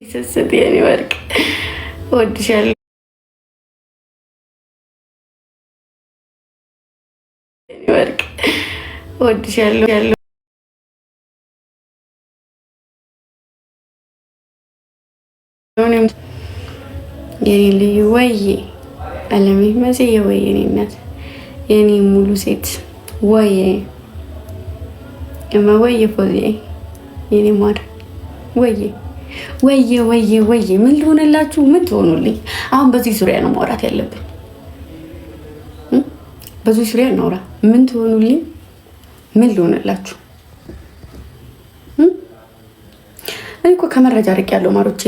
ስስት የኔ ወርቅ እወድሻለሁ። የኔ ወርቅ እወድሻለሁ። የኔ ልዩ ወዬ አለሜ መስዬ ወይ የኔ እናት የኔ ሙሉ ሴት ወይ እማ ወይ ፎዚ የኔ ማር ወይ ወየ ወየ ወየ ምን ልሆንላችሁ? ምን ትሆኑልኝ? አሁን በዚህ ዙሪያ ነው ማውራት ያለብን። በዚህ ዙሪያ እናውራ። ምን ትሆኑልኝ? ምን ልሆንላችሁ? እኔ እኮ ከመረጃ ርቅ ያለው ማሮቼ፣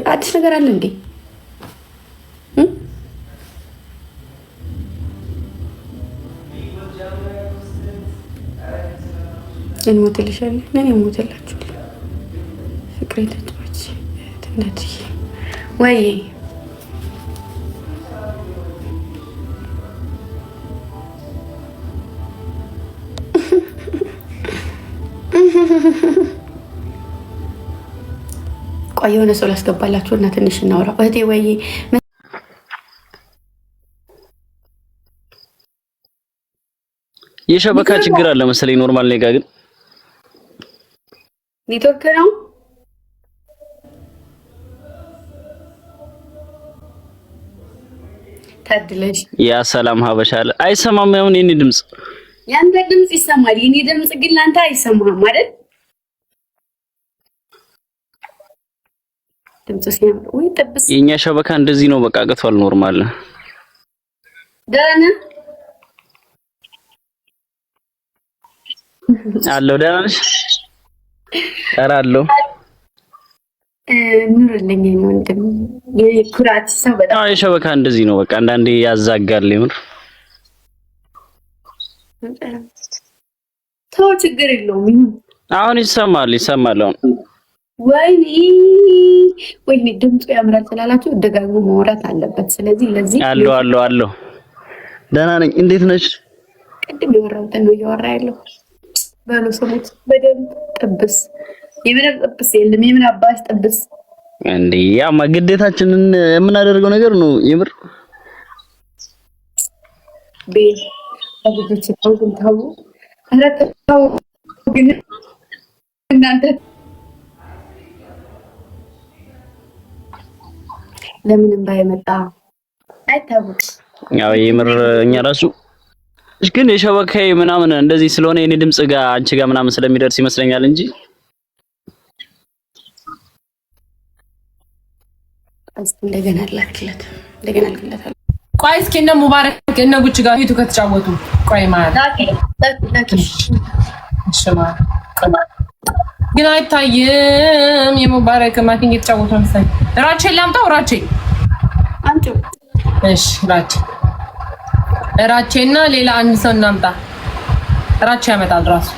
አዲስ ነገር አለ እንዴ? እንሞትልሻለን። እኔ እሞትላችሁ ፍቅሬ ተጫዋች ትነድይ ወይ ቆይ የሆነ ሰው ላስገባላችሁ እና ትንሽ እናውራ። እህቴ ወይ የሸበካ ችግር አለ መሰለኝ። ኖርማል ኔጋ ግን ኔትወርክ ነው። ታድለሽ። ያ ሰላም ሀበሻ አለ አይሰማም። አሁን የኔ ድምጽ ያንተ ድምጽ ይሰማል። የኔ ድምጽ ግን ላንተ አይሰማህም አይደል? ድምጽ ሲያምር ወይ ጥብስ። የኛ ሸበካ እንደዚህ ነው። በቃ አቅቷል። ኖርማል ደህና አለው። ደህና ነሽ? ኧረ አለው ኑርልኝ ወንድም። የኩራት ሰው በጣም የሸበካ እንደዚህ ነው። በቃ አንዳንዴ ያዛጋል። የምር ተው፣ ችግር የለውም። ይሁን አሁን ይሰማል። አሁን ወይኔ ድምፁ ያምራል ስላላችሁ ደጋግሞ ማውራት አለበት። ስለዚህ ለዚህ አለው ደህና ነኝ። እንዴት ነሽ? ቅድም ያወራሁትን ነው እያወራ ያለው። በሉ ስሙት በደንብ ጥብስ። የምን ጥብስ የለም። የምን አባሽ ጥብስ እንዴ? ያማ ግዴታችንን የምናደርገው ነገር ነው። የምር ቤት አብዱት ተው አረተው ግን እናንተ ለምንም ባይመጣ አይታወቅ። ያው የምር እኛ ራሱ ግን የሸበካዬ ምናምን እንደዚህ ስለሆነ የኔ ድምጽ ጋር አንቺ ጋር ምናምን ስለሚደርስ ይመስለኛል እንጂ እንደገና ላክለት። ቆይ እስኪ እነ ሙባረክ እነ ጉቺ ጋር ፊቱ ከተጫወቱ ቆይ ማለት ግን አይታይም። የሙባረክ ማቲንግ የተጫወቱ ነው መሰለኝ። ራቼ ላምጣው። ራቼ አንቺ እሺ፣ ራቼና ሌላ አንድ ሰው እናምጣ። ራቼ ያመጣል ራሱ።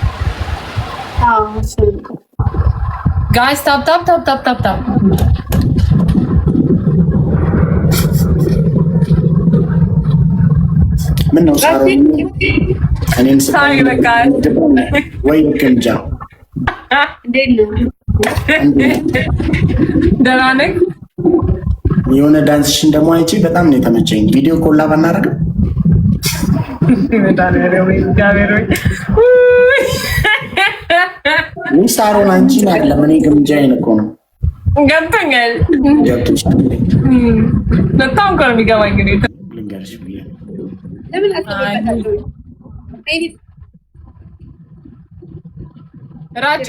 ጋይስ ታፕ ምን ነው ሳሮ እኔን ሳይ በቃ ወይ ግምጃ ደህና ነኝ። የሆነ ዳንስሽን ደግሞ አይቼ በጣም ነው የተመቸኝ። ቪዲዮ ኮላ ባናደርግ ሳሮን አንቺን አይደለም እኔ ግምጃዬን እኮ ነው። ገብቶኛል። በጣም እኮ ነው የሚገባኝ። ግን ልንገርሽ ብዬ ለምን አትበቃታለሁ? ራቼ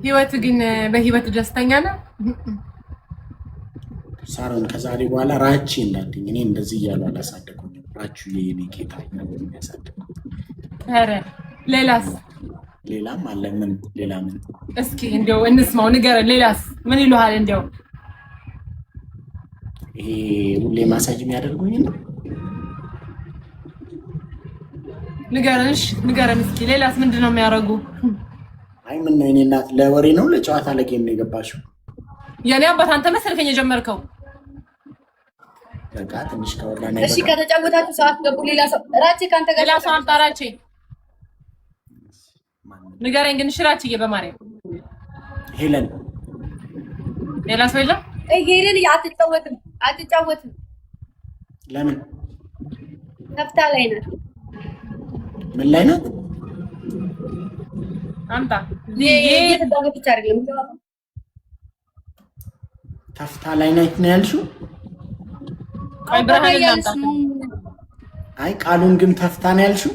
ህይወት ግን በህይወት ደስተኛ ነው ሳሮን? ከዛሬ በኋላ ራቼ እንዳትኝ። እኔ እንደዚህ እያሉ አላሳደኩኝም። ራቹ የኔ ጌታ ነው የሚያሳድኩት። ኧረ ሌላም አለ። ምን ሌላ ምን? እስኪ እንደው እንስማው፣ ንገረን። ሌላስ ምን ይሉሃል? እንደው ይሄ ሁሌ ማሳጅ የሚያደርጉኝ ነው። ንገረን እስኪ። ሌላስ ምንድን ነው የሚያደርጉ? አይ ምን ነው የኔ እናት፣ ለወሬ ነው ለጨዋታ ለጌም ነው የገባሽው? የኔ አባት አንተ መሰልከኝ የጀመርከው። በቃ ትንሽ ከወራና እሺ፣ ከተጫወታችሁ ሰዓት ገቡ። ሌላ ሰው ራቼ ካንተ ጋር ሌላ ሰው አምጣ። ራቼ ንገረኝ ግን ሽራችዬ በማርያም ሄለን ሌላ ሰው የለም። ሄለን አትጫወትም። ለምን? ከፍታ ላይ ናት። ምን ላይ ናት? አምጣ እየተጫወተች አይደለም። ከፍታ ላይ ናት ነው ያልሽው? ቆይ ብርሃን አምጣ። አይ ቃሉን ግን ተፍታ ነው ያልሽው?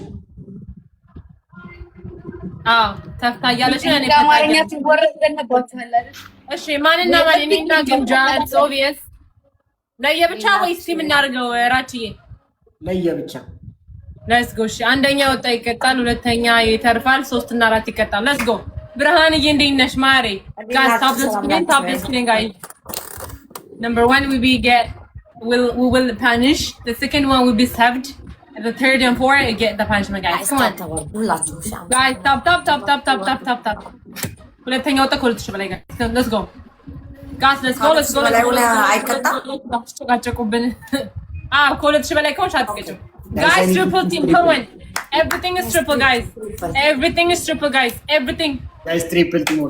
አዎ ተፍታ እያለች ነው። እኔ አማርኛ ትወረድ ገነባችኋል አይደል? እሺ ማንና ማን? እኔና ግምጃ ኦቪየስ ለየብቻ ወይስ ቲም እናድርገው? ራችዬ ለየብቻ። ሌትስ ጎ። እሺ አንደኛ ወጣ ይቀጣል፣ ሁለተኛ ይተርፋል፣ 3 እና 4 ይቀጣል። ሌትስ ጎ። ብርሃንዬ እንዴት ነሽ ማሬ? ጋይስ ታፕ ዘ ስክሪን ጋይስ። Number 1 we will punish. The second one will be served. And the third and fourth get the punishment guys. Come on. Guys, tap. ሁለተኛ ወጣ ኮልትሽ በላይ ጋር let's go guys let's go አይቀጣም ኮልትሽ በላይ ከሆንሽ አትቀጭም guys triple team come on everything is triple guys everything is triple guys everything guys triple team